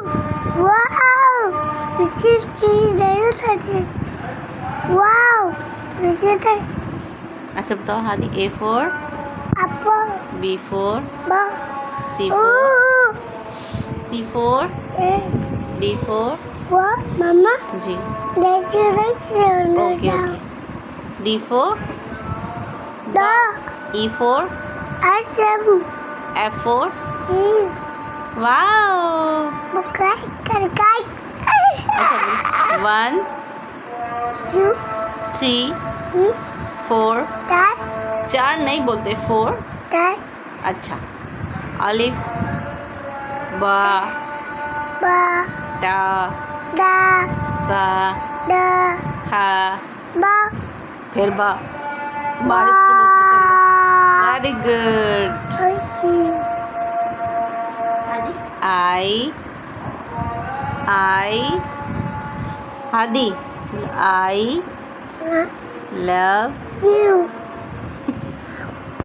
Wow! This is the Wow! This is the अच्छा बताओ Hadi. A for apple. B for Ball. C for C for D for What, Mama? G. That's the Okay, okay. D for Dog. E for Awesome. F for G. wow. Kite. अच्छा 1 Two. 3 Three. 4 That. 4 नहीं बोलते 4. That. अच्छा अलिफ बा Ba. ता Da. सा Da. हा Ba. फिर बा बारिश very good. I Hadi I love You.